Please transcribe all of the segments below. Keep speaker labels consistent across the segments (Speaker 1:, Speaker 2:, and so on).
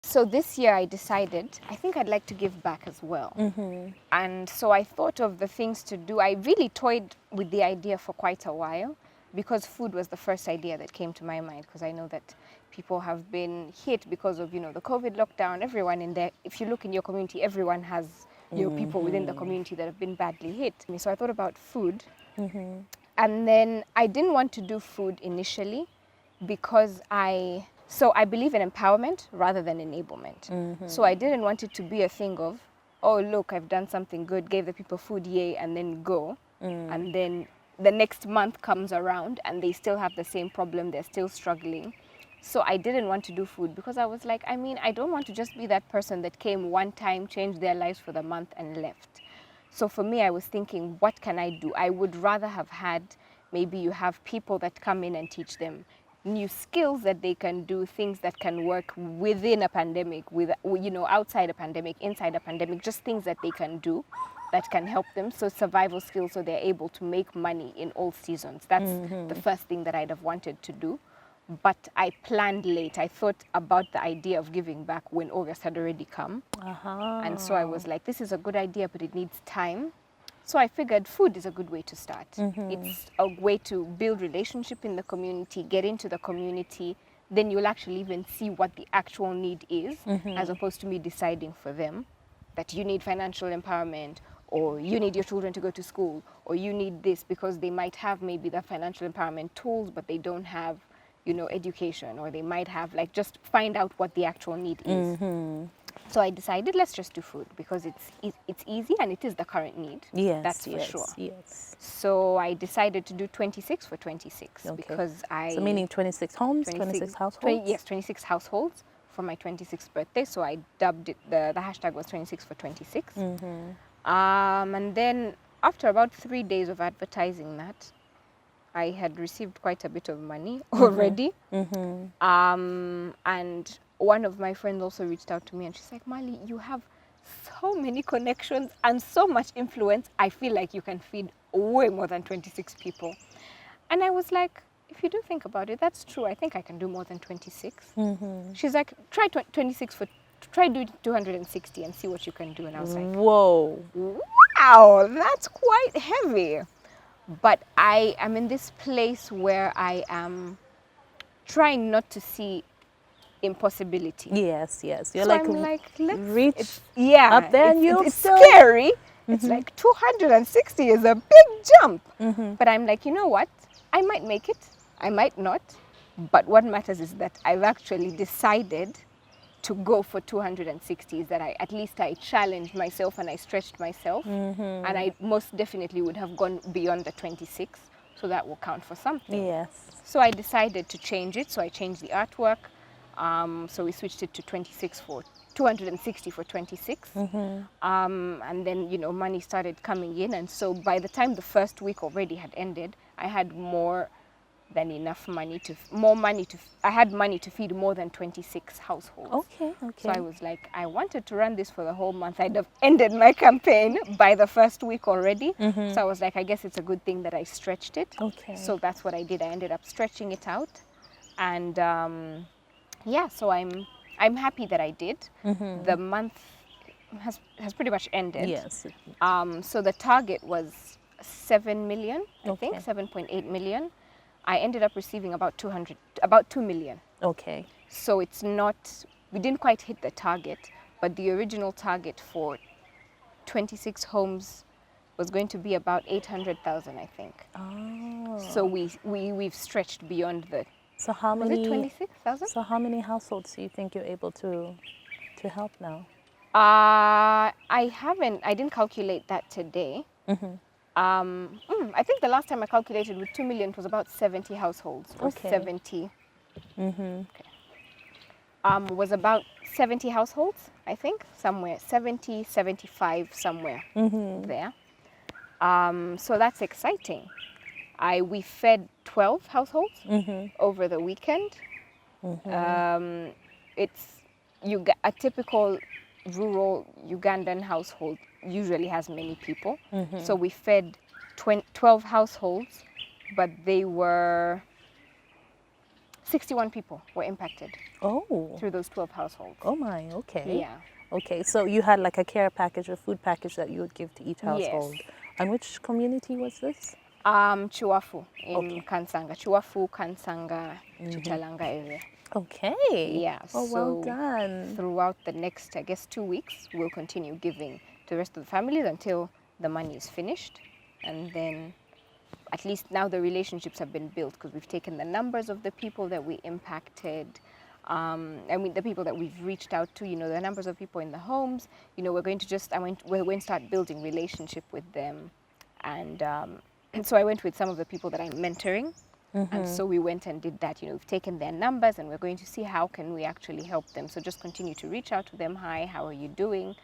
Speaker 1: So this year I decided, I think I'd like to give back as well. And so I thought of the things to do. I really toyed with the idea for quite a while because food was the first idea that came to my mind, because I know that people have been hit because of, the COVID lockdown. Everyone in there, if you look in your community, everyone has, people within the community that have been badly hit. So I thought about food. And then I didn't want to do food initially because I believe in empowerment rather than enablement. So I didn't want it to be a thing of, oh, look, I've done something good, gave the people food, yay, and then go. And then the next month comes around and they still have the same problem, they're still struggling. So I didn't want to do food because I was like, I don't want to just be that person that came one time, changed their lives for the month and left. So for me, I was thinking, what can I do? I would rather have had, maybe you have people that come in and teach them new skills that they can do, things that can work within a pandemic, outside a pandemic, inside a pandemic, just things that they can do that can help them. So survival skills, so they're able to make money in all seasons. That's the first thing that I'd have wanted to do. But I planned late. I thought about the idea of giving back when August had already come. And so I was like, this is a good idea, but it needs time. So I figured food is a good way to start. It's a way to build relationship in the community, get into the community. Then you'll actually even see what the actual need is, as opposed to me deciding for them that you need financial empowerment, or you need your children to go to school, or you need this, because they might have maybe the financial empowerment tools, but they don't have education, or they might have, just find out what the actual need is. So I decided, let's just do food, because it's easy and it is the current need.
Speaker 2: Yes,
Speaker 1: that's for sure.
Speaker 2: Yes.
Speaker 1: So I decided to do 26 for 26 because
Speaker 2: So meaning 26 homes, 26 households?
Speaker 1: Yes, 26 households for my 26th birthday. So I dubbed it, the hashtag was 26 for 26. And then after about 3 days of advertising that, I had received quite a bit of money already. And one of my friends also reached out to me and she's like, Marlie, you have so many connections and so much influence. I feel like you can feed way more than 26 people. And I was like, if you do think about it, that's true. I think I can do more than 26. She's like, try do 260 and see what you can do. And I was like,
Speaker 2: whoa,
Speaker 1: wow, that's quite heavy. But I am in this place where I am trying not to see impossibility.
Speaker 2: Yes. You're
Speaker 1: so
Speaker 2: like,
Speaker 1: I'm like, let's
Speaker 2: reach
Speaker 1: up
Speaker 2: there and you'll
Speaker 1: it's
Speaker 2: still...
Speaker 1: scary. It's like 260 is a big jump. But I'm like, you know what? I might make it. I might not. But what matters is that I've actually decided to go for 260, is that I challenged myself and I stretched myself. And I most definitely would have gone beyond the 26. So that will count for something.
Speaker 2: Yes.
Speaker 1: So I decided to change it. So I changed the artwork. So we switched it to 260 for 26. And then, money started coming in. And so by the time the first week already had ended, I had more than enough money I had money to feed more than 26 households.
Speaker 2: Okay.
Speaker 1: So I was like, I wanted to run this for the whole month. I'd have ended my campaign by the first week already. So I was like, I guess it's a good thing that I stretched it.
Speaker 2: Okay.
Speaker 1: So that's what I did. I ended up stretching it out. And so I'm happy that I did. The month has pretty much ended.
Speaker 2: Yes.
Speaker 1: So the target was 7 million, I think, 7.8 million. I ended up receiving about 2 million.
Speaker 2: Okay.
Speaker 1: So it's not, we didn't quite hit the target, but the original target for 26 homes was going to be about 800,000, I think. Oh. So we've stretched beyond the.
Speaker 2: So how many?
Speaker 1: Was it 26,000?
Speaker 2: So how many households do you think you're able to help now?
Speaker 1: I didn't calculate that today. I think the last time I calculated with 2 million, it was about 70 households, or 70. Was about 70 households, I think, somewhere, 70, 75, somewhere there. So that's exciting. We fed 12 households over the weekend. It's a typical rural Ugandan household usually has many people. So we fed 12 households, but they were 61 people were impacted
Speaker 2: Oh.
Speaker 1: through those 12 households.
Speaker 2: Oh my, okay.
Speaker 1: Yeah.
Speaker 2: Okay, so you had like a care package, a food package that you would give to each household.
Speaker 1: Yes.
Speaker 2: And which community was this?
Speaker 1: Chuafu in
Speaker 2: Okay.
Speaker 1: Kansanga. Chuafu, Kansanga, Chichalanga area.
Speaker 2: Okay.
Speaker 1: Yeah.
Speaker 2: Oh, well
Speaker 1: So
Speaker 2: done.
Speaker 1: throughout the next, I guess, 2 weeks, we'll continue giving to the rest of the families until the money is finished. And then at least now the relationships have been built because we've taken the numbers of the people that we impacted. I mean, the people that we've reached out to, the numbers of people in the homes, we're going to start building relationship with them. And so I went with some of the people that I'm mentoring. And so we went and did that. We've taken their numbers and we're going to see how can we actually help them. So just continue to reach out to them. Hi, how are you doing?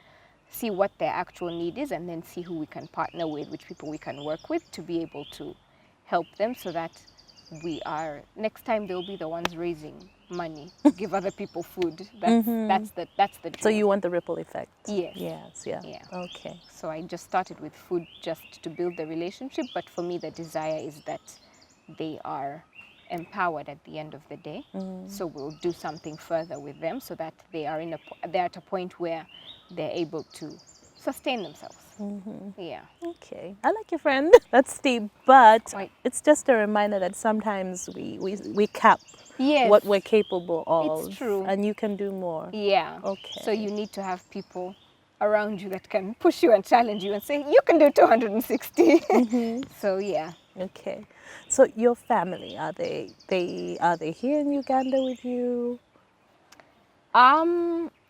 Speaker 1: See what their actual need is and then see who we can partner with, which people we can work with to be able to help them so that next time they'll be the ones raising money to give other people food. That's the dream.
Speaker 2: So you want the ripple effect?
Speaker 1: Yes.
Speaker 2: Yes, yeah.
Speaker 1: Yeah.
Speaker 2: Okay.
Speaker 1: So I just started with food just to build the relationship, but for me the desire is that they are empowered at the end of the day. So we'll do something further with them so that they're at a point where they're able to sustain themselves. Yeah.
Speaker 2: Okay. I like your friend. That's deep, but
Speaker 1: Quite.
Speaker 2: it's just a reminder that sometimes we cap
Speaker 1: Yes.
Speaker 2: what we're capable of.
Speaker 1: It's true.
Speaker 2: And you can do more.
Speaker 1: Yeah.
Speaker 2: Okay.
Speaker 1: So you need to have people around you that can push you and challenge you and say, you can do 260. So yeah.
Speaker 2: Okay. So your family, are they here in Uganda with you?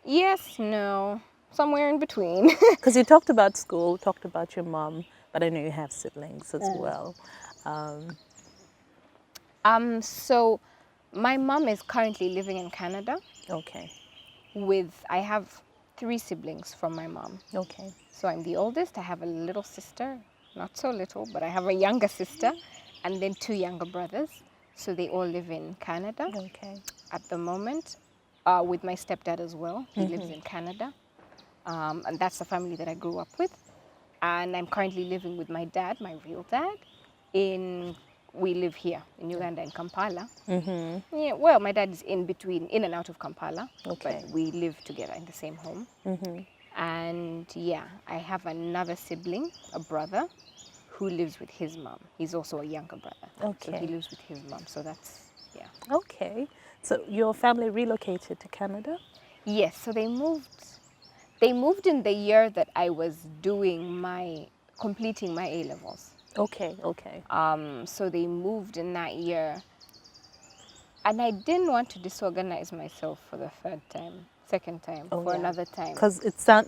Speaker 1: Yes, no. Somewhere in between.
Speaker 2: Because you talked about school, talked about your mom, but I know you have siblings as well.
Speaker 1: So my mom is currently living in Canada
Speaker 2: Okay.
Speaker 1: I have 3 siblings from my mom.
Speaker 2: Okay.
Speaker 1: So I'm the oldest. I have a little sister, not so little, but I have a younger sister, and then 2 younger brothers. So they all live in Canada
Speaker 2: Okay.
Speaker 1: at the moment, with my stepdad as well. He lives in Canada, and that's the family that I grew up with. And I'm currently living with my dad, my real dad, we live here in Uganda, in Kampala. Yeah, well, my dad is in and out of Kampala,
Speaker 2: Okay.
Speaker 1: but we live together in the same home. And yeah, I have another sibling, a brother, who lives with his mom. He's also a younger brother. So
Speaker 2: Okay.
Speaker 1: he lives with his mom. So that's, yeah.
Speaker 2: Okay. So your family relocated to Canada?
Speaker 1: Yes, so they moved in the year that I was completing my A-levels.
Speaker 2: Okay, okay.
Speaker 1: So they moved in that year. And I didn't want to disorganize myself for the second time,
Speaker 2: Oh,
Speaker 1: for
Speaker 2: yeah.
Speaker 1: another time.
Speaker 2: Because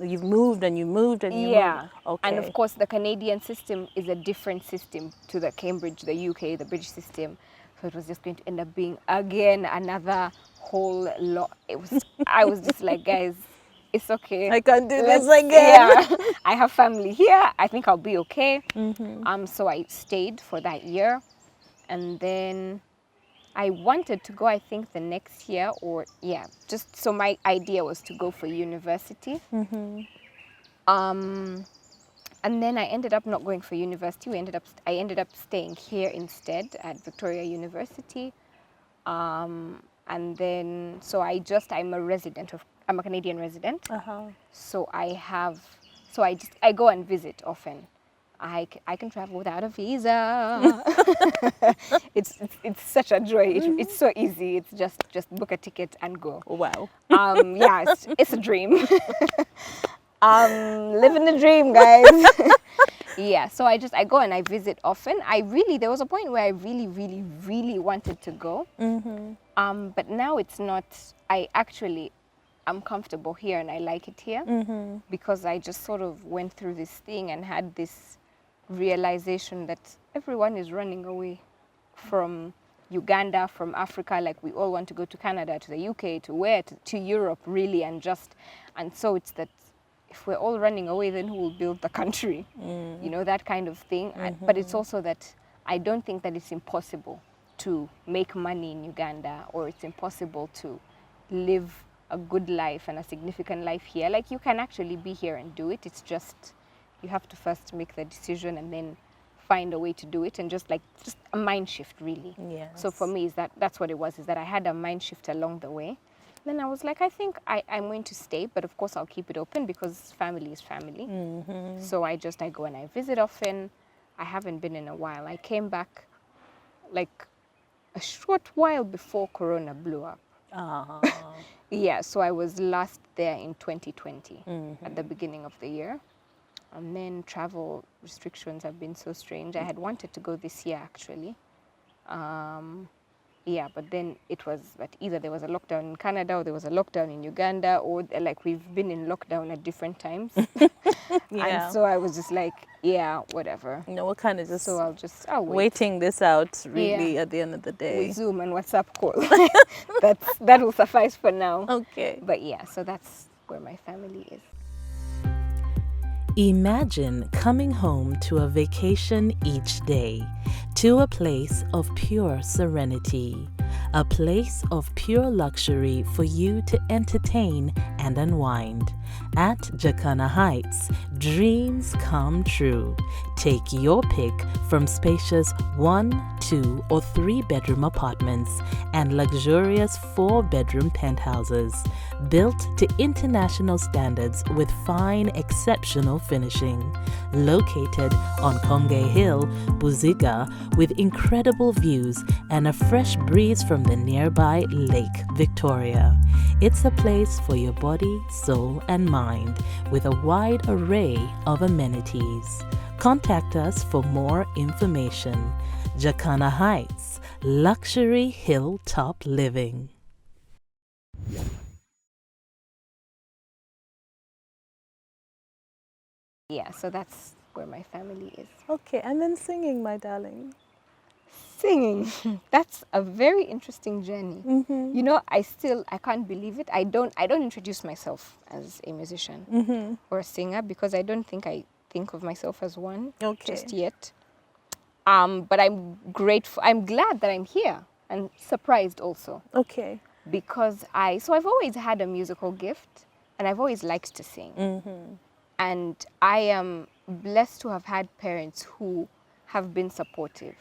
Speaker 2: you've moved and you moved and you
Speaker 1: Yeah.
Speaker 2: moved. Okay.
Speaker 1: And of course, the Canadian system is a different system to the Cambridge, the UK, the British system. So it was just going to end up being, again, another whole lot. I was just like, guys, it's okay.
Speaker 2: I can't do this again.
Speaker 1: Yeah, I have family here. I think I'll be okay. So I stayed for that year. And then I wanted to go, I think, the next year so my idea was to go for university. And then I ended up not going for university. I ended up staying here instead at Victoria University. And then, I'm a Canadian resident. So I go and visit often. I can travel without a visa. It's such a joy. It's so easy. It's just book a ticket and go.
Speaker 2: Wow.
Speaker 1: Yeah, it's a dream. Living the dream, guys. Yeah, so I go and I visit often. There was a point where I really, really, really wanted to go. But now it's not. I'm comfortable here and I like it here because I just sort of went through this thing and had this realization that everyone is running away from Uganda, from Africa. Like, we all want to go to Canada, to the UK, to Europe, really, and so it's that if we're all running away, then who will build the country? That kind of thing. But it's also that I don't think that it's impossible to make money in Uganda, or it's impossible to live a good life and a significant life here. Like, you can actually be here and do it. It's just you have to first make the decision and then find a way to do it, and just a mind shift, really.
Speaker 2: Yes.
Speaker 1: So for me, that's what it was, is that I had a mind shift along the way. Then I was like, I think I'm going to stay, but of course I'll keep it open because family is family. So I go and I visit often. I haven't been in a while. I came back like a short while before Corona blew up. Yeah, so I was last there in 2020 at the beginning of the year. And then travel restrictions have been so strange. I had wanted to go this year, actually. Yeah, but then either there was a lockdown in Canada or there was a lockdown in Uganda, or like we've been in lockdown at different times. And so I was just like, yeah, whatever.
Speaker 2: We're kind of just
Speaker 1: so I'll wait.
Speaker 2: Waiting this out, really, at the end of the day.
Speaker 1: With Zoom and WhatsApp call. that will suffice for now.
Speaker 2: Okay.
Speaker 1: But yeah, so that's where my family is.
Speaker 2: Imagine coming home to a vacation each day, to a place of pure serenity, a place of pure luxury for you to entertain and unwind. At Jacana Heights, dreams come true. Take your pick from spacious 1, 2, or 3 bedroom apartments and luxurious 4-bedroom penthouses, built to international standards with fine, exceptional finishing. Located on Konge Hill, Buziga, with incredible views and a fresh breeze from the nearby Lake Victoria. It's a place for your body, soul, and mind, with a wide array of amenities. Contact us for more information. Jacana Heights, luxury hilltop living.
Speaker 1: Yeah, so that's where my family is.
Speaker 2: Okay, and then singing, my darling.
Speaker 1: Singing, that's a very interesting journey. You know, I can't believe it. I don't introduce myself as a musician or a singer, because I don't think I think of myself as one just yet. But I'm grateful. I'm glad that I'm here, and surprised also.
Speaker 2: Okay.
Speaker 1: Because I've always had a musical gift, and I've always liked to sing. And I am blessed to have had parents who have been supportive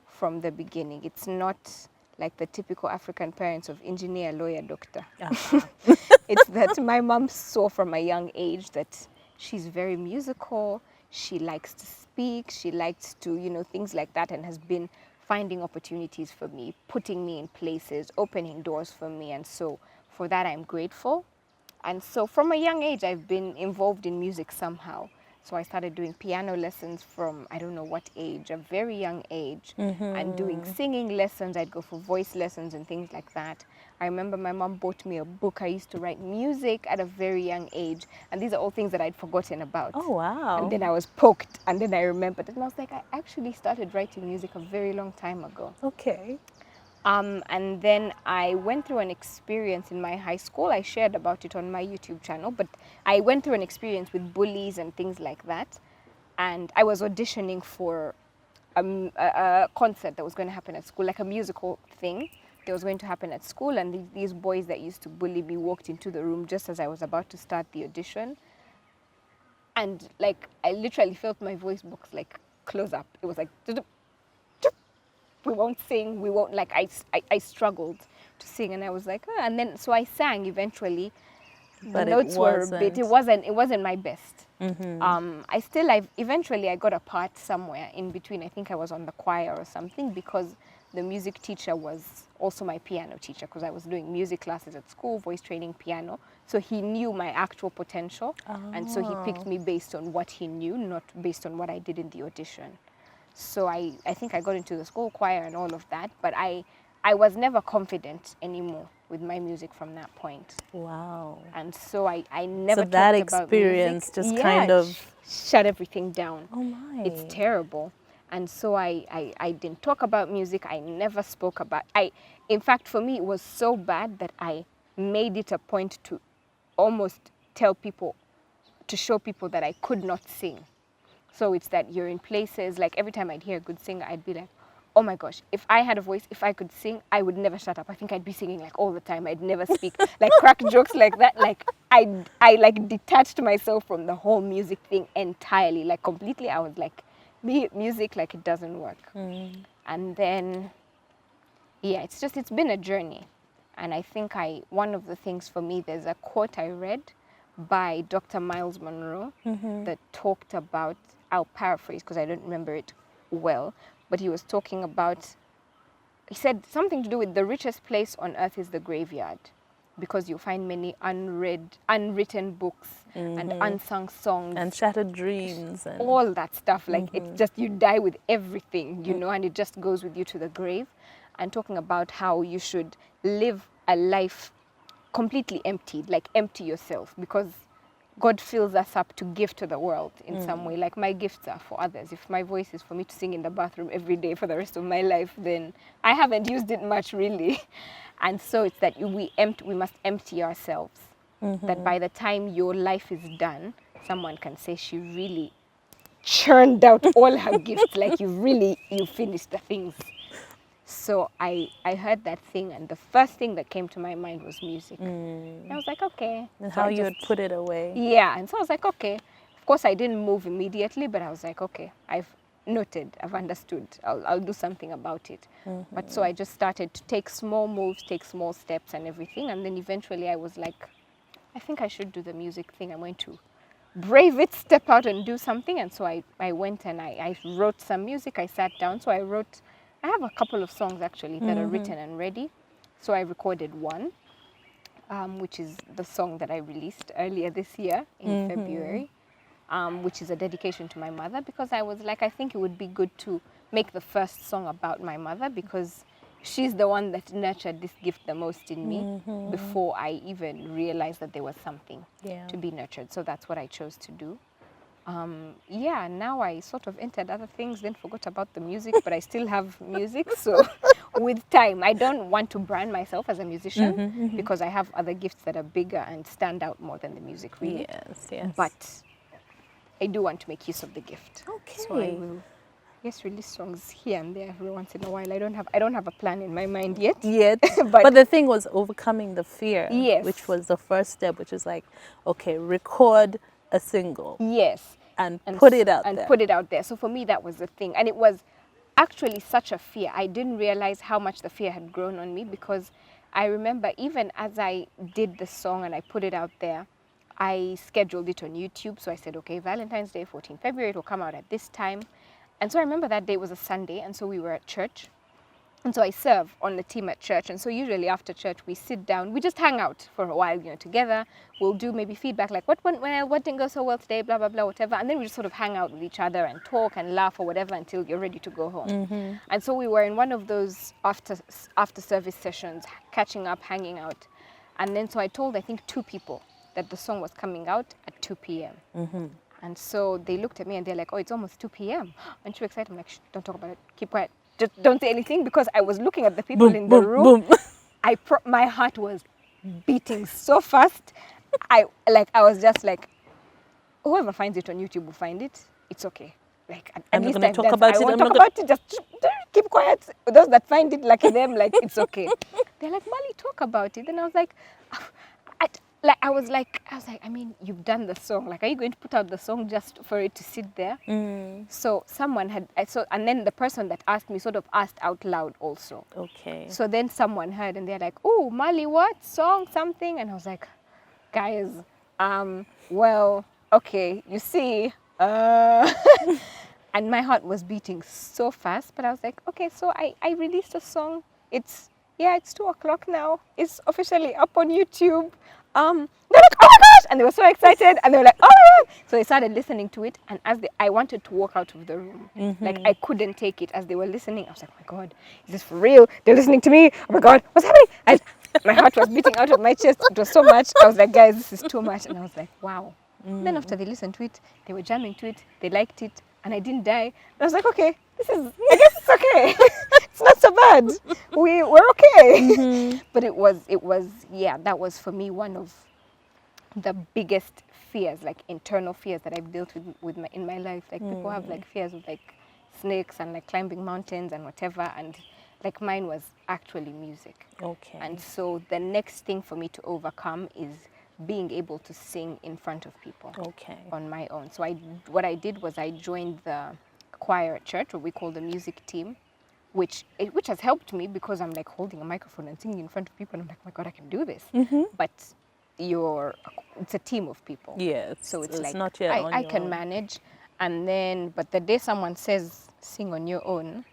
Speaker 1: from the beginning. It's not like the typical African parents of engineer, lawyer, doctor. It's that my mom saw from a young age that she's very musical, she likes to speak, she likes to, things like that, and has been finding opportunities for me, putting me in places, opening doors for me. And so for that, I'm grateful. And so from a young age, I've been involved in music somehow. So I started doing piano lessons from, I don't know what age, a very young age, and doing singing lessons. I'd go for voice lessons and things like that. I remember my mom bought me a book. I used to write music at a very young age. And these are all things that I'd forgotten about.
Speaker 2: Oh, wow.
Speaker 1: And then I was poked, and then I remembered. And I was like, I actually started writing music a very long time ago.
Speaker 2: Okay.
Speaker 1: And then I went through an experience in my high school. I shared about it on my YouTube channel, but I went through an experience with bullies and things like that. And I was auditioning for a concert that was going to happen at school, like a musical thing that was going to happen at school. And these boys that used to bully me walked into the room just as I was about to start the audition. And like, I literally felt my voice box like close up. It was like, we won't sing, we won't, like, I struggled to sing, and I was like, and then, so I sang eventually. The notes were a bit, it wasn't my best. Eventually I got a part somewhere in between. I think I was on the choir or something, because the music teacher was also my piano teacher, because I was doing music classes at school, voice training, piano. So he knew my actual potential, and so he picked me based on what he knew, not based on what I did in the audition. So I think I got into the school choir and all of that, but I was never confident anymore with my music from that point.
Speaker 2: Wow.
Speaker 1: And so I never
Speaker 2: talked about
Speaker 1: music.
Speaker 2: So that experience just kind of
Speaker 1: shut everything down.
Speaker 2: Oh my.
Speaker 1: It's terrible. And so I didn't talk about music. I never spoke about in fact, for me, it was so bad that I made it a point to almost tell people, to show people that I could not sing. So it's that you're in places, like every time I'd hear a good singer, I'd be like, oh my gosh, if I had a voice, if I could sing, I would never shut up. I think I'd be singing like all the time. I'd never speak, like crack jokes like that. Like I like detached myself from the whole music thing entirely, like completely. I was like music, like, it doesn't work. And then, yeah, it's been a journey. And I think one of the things for me, there's a quote I read by Dr. Miles Monroe that talked about, I'll paraphrase because I don't remember it well, but he was talking about, he said something to do with the richest place on earth is the graveyard, because you'll find many unwritten books and unsung songs.
Speaker 2: And shattered dreams. And
Speaker 1: all that stuff. Like, it's just, you die with everything, you know, and it just goes with you to the grave. And talking about how you should live a life completely emptied, like empty yourself, because God fills us up to give to the world in some way. Like, my gifts are for others. If my voice is for me to sing in the bathroom every day for the rest of my life, then I haven't used it much, really. And so it's that we must empty ourselves. That by the time your life is done, someone can say she really churned out all her gifts. Like, you finished the things. So I heard that thing, and the first thing that came to my mind was music. And I was like, okay.
Speaker 2: And
Speaker 1: so
Speaker 2: how you would put it away.
Speaker 1: Yeah, and so I was like, okay. Of course, I didn't move immediately, but I was like, okay, I've noted, I've understood. I'll do something about it. But so I just started to take small moves, take small steps and everything. And then eventually I was like, I think I should do the music thing. I'm going to brave it, step out and do something. And so I went and I wrote some music. I sat down. So I have a couple of songs actually that are written and ready. So I recorded one, which is the song that I released earlier this year in February, which is a dedication to my mother, because I was like, I think it would be good to make the first song about my mother, because she's the one that nurtured this gift the most in me before I even realized that there was something to be nurtured. So that's what I chose to do. Yeah, now I sort of entered other things, then forgot about the music, but I still have music. So with time, I don't want to brand myself as a musician because I have other gifts that are bigger and stand out more than the music, really.
Speaker 2: Yes.
Speaker 1: But I do want to make use of the gift.
Speaker 2: Okay.
Speaker 1: So I will, yes, release songs here and there every once in a while. I don't have a plan in my mind yet.
Speaker 2: But the thing was overcoming the fear,
Speaker 1: Yes.
Speaker 2: which was the first step, which is like, okay, record a single.
Speaker 1: Yes.
Speaker 2: And put it out there.
Speaker 1: And put it out there. So for me, that was the thing. And it was actually such a fear. I didn't realize how much the fear had grown on me, because I remember even as I did the song and I put it out there, I scheduled it on YouTube. So I said, okay, Valentine's Day, 14 February, it will come out at this time. And so I remember that day was a Sunday, and so we were at church. And so I serve on the team at church. And so usually after church, we sit down, we just hang out for a while, together. We'll do maybe feedback, like what went well, what didn't go so well today, blah, blah, blah, whatever. And then we just sort of hang out with each other and talk and laugh or whatever until you're ready to go home. And so we were in one of those after service sessions, catching up, hanging out. And then so I told, I think, 2 people that the song was coming out at 2 p.m. And so they looked at me and they're like, oh, it's almost 2 p.m. Aren't you excited? I'm like, don't talk about it. Keep quiet. Just don't say anything, because I was looking at the people in the room. My heart was beating so fast. I was just like, whoever finds it on YouTube will find it. It's okay. Like,
Speaker 2: I'm not going to talk about it.
Speaker 1: I won't talk about it. Just keep quiet. Those that find it, lucky them. Like, it's okay. They're like, Marlie, talk about it. And I was like, I was like, I mean, you've done the song. Like, are you going to put out the song just for it to sit there? So someone and then the person that asked me sort of asked out loud also.
Speaker 2: Okay.
Speaker 1: So then someone heard and they're like, oh, Marlie, what song, something? And I was like, guys, well, okay, you see, and my heart was beating so fast, but I was like, okay, so I released a song. It's 2:00 now. It's officially up on YouTube. They're like, oh my gosh! And they were so excited, and they were like, oh my God! So they started listening to it, and I wanted to walk out of the room. Like, I couldn't take it. As they were listening, I was like, oh my God, is this for real? They're listening to me. Oh my God, what's happening? And my heart was beating out of my chest. It was so much. I was like, guys, this is too much. And I was like, wow. Then after they listened to it, they were jamming to it. They liked it, and I didn't die. And I was like, okay, I guess it's okay. It's not so bad. We're okay. But it was, yeah, that was for me one of the biggest fears, like internal fears that I've dealt with in my life. Like, people have like fears of like snakes and like climbing mountains and whatever, and like mine was actually music.
Speaker 2: Okay.
Speaker 1: And so the next thing for me to overcome is being able to sing in front of people.
Speaker 2: Okay.
Speaker 1: On my own. So what I did was I joined the choir at church, what we call the music team, which has helped me because I'm like holding a microphone and singing in front of people and I'm like, my God, I can do this. But it's a team of people.
Speaker 2: Yes,
Speaker 1: So it's like
Speaker 2: not yet on
Speaker 1: I
Speaker 2: your
Speaker 1: can
Speaker 2: own.
Speaker 1: manage. And then, but the day someone says sing on your own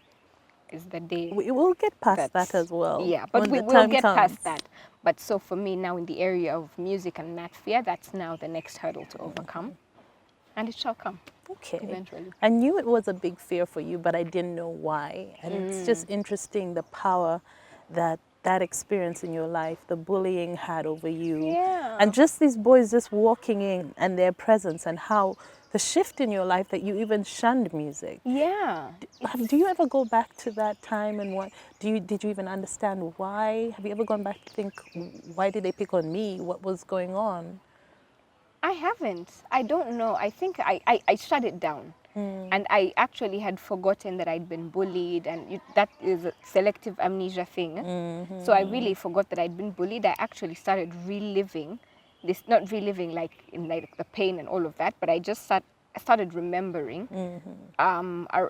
Speaker 1: is the day.
Speaker 2: We will get past
Speaker 1: That's,
Speaker 2: that as well.
Speaker 1: yeah, but
Speaker 2: when
Speaker 1: we
Speaker 2: the
Speaker 1: will
Speaker 2: time
Speaker 1: get
Speaker 2: comes.
Speaker 1: past that. But so for me now in the area of music and NatFear, that's now the next hurdle to overcome. And it shall come
Speaker 2: Okay.
Speaker 1: eventually.
Speaker 2: I knew it was a big fear for you, but I didn't know why. And it's just interesting the power that experience in your life, the bullying had over you.
Speaker 1: Yeah.
Speaker 2: And just these boys just walking in and their presence and how the shift in your life that you even shunned music.
Speaker 1: Yeah.
Speaker 2: Do you ever go back to that time and what did you even understand why? Have you ever gone back to think, why did they pick on me? What was going on?
Speaker 1: I haven't. I don't know. I think I shut it down. And I actually had forgotten that I'd been bullied, and that is a selective amnesia thing. So I really forgot that I'd been bullied. I actually started reliving this, not reliving like in like the pain and all of that, but I started remembering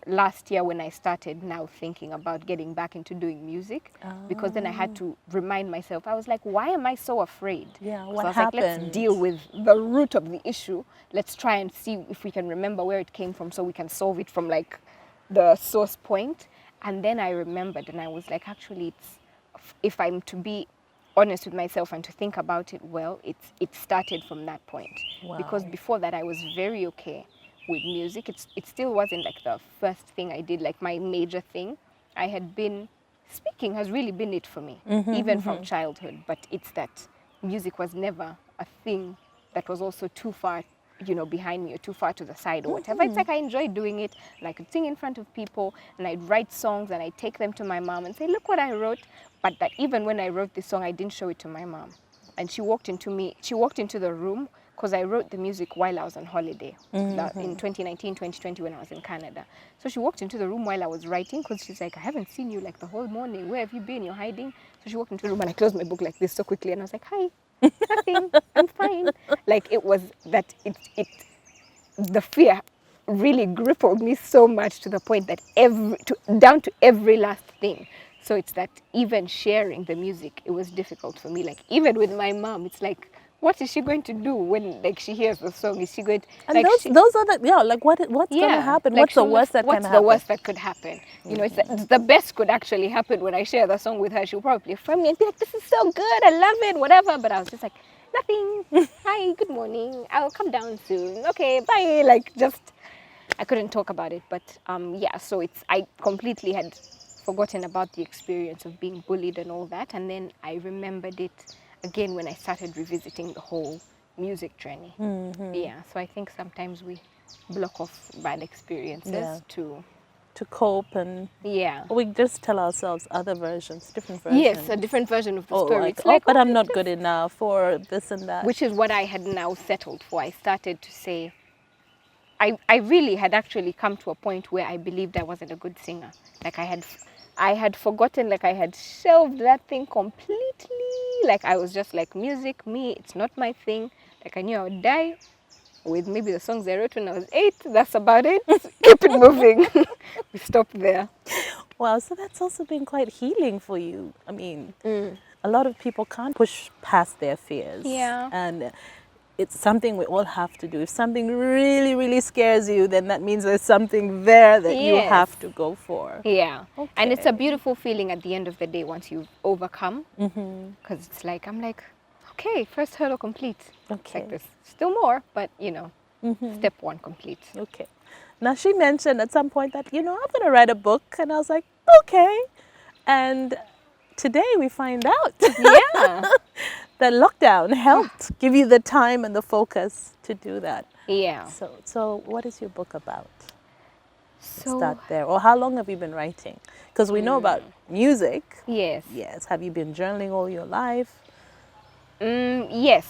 Speaker 1: last year when I started now thinking about getting back into doing music, because then I had to remind myself. I was like, why am I so afraid?
Speaker 2: Yeah,
Speaker 1: 'Cause
Speaker 2: what
Speaker 1: I was
Speaker 2: happened?
Speaker 1: like, let's deal with the root of the issue. Let's try and see if we can remember where it came from so we can solve it from like the source point. And then I remembered and I was like, actually, if I'm to be honest with myself and to think about it well, it started from that point.
Speaker 2: Wow.
Speaker 1: Because before that I was very okay with music. It still wasn't like the first thing I did, like my major thing. Speaking has really been it for me, even from childhood, but it's that music was never a thing that was also too far, behind me or too far to the side or whatever. It's like I enjoyed doing it, and I could sing in front of people, and I'd write songs and I'd take them to my mom and say, look what I wrote. But that even when I wrote this song, I didn't show it to my mom. And she walked into the room, because I wrote the music while I was on holiday in 2019, 2020 when I was in Canada. So she walked into the room while I was writing, because she's like, I haven't seen you like the whole morning. Where have you been? You're hiding. So she walked into the room and I closed my book like this so quickly. And I was like, hi, nothing, I'm fine. Like it was that the fear really crippled me so much to the point that down to every last thing. So it's that even sharing the music, it was difficult for me. Like even with my mom, it's like, what is she going to do when like she hears the song? Is she going?
Speaker 2: And
Speaker 1: like
Speaker 2: those are like what's going to happen?
Speaker 1: Like
Speaker 2: what's the worst that can happen?
Speaker 1: What's the worst that could happen? It's the best could actually happen when I share the song with her. She'll probably affirm me and be like, "This is so good, I love it, whatever." But I was just like, nothing. Hi, good morning. I'll come down soon. Okay, bye. Like I couldn't talk about it. But so I completely had forgotten about the experience of being bullied and all that, and then I remembered it again when I started revisiting the whole music journey. Yeah, so I think sometimes we block off bad experiences to
Speaker 2: cope, and we just tell ourselves other versions, different versions.
Speaker 1: Yes, a different version of the story.
Speaker 2: But I'm not good enough, or this and that.
Speaker 1: Which is what I had now settled for. I started to say, I really had actually come to a point where I believed I wasn't a good singer. Like I had forgotten, like I had shelved that thing completely. Like I was just like, music, me, it's not my thing. Like I knew I would die with maybe the songs I wrote when I was 8. That's about it. Keep it moving. We stopped there.
Speaker 2: Wow, so that's also been quite healing for you. I mean, a lot of people can't push past their fears.
Speaker 1: Yeah.
Speaker 2: And it's something we all have to do. If something really, really scares you, then that means there's something there that you have to go for.
Speaker 1: Yeah.
Speaker 2: Okay.
Speaker 1: And it's a beautiful feeling at the end of the day once you've overcome. Because it's like, I'm like, okay, first hurdle complete.
Speaker 2: Okay.
Speaker 1: Like there's still more, but step 1 complete.
Speaker 2: Okay. Now she mentioned at some point that, I'm going to write a book. And I was like, okay. And today we find out.
Speaker 1: Yeah.
Speaker 2: That lockdown helped give you the time and the focus to do that.
Speaker 1: Yeah.
Speaker 2: So what is your book about?
Speaker 1: So
Speaker 2: start there. Or how long have you been writing? Because we know about music.
Speaker 1: Yes.
Speaker 2: Yes. Have you been journaling all your life?
Speaker 1: Yes.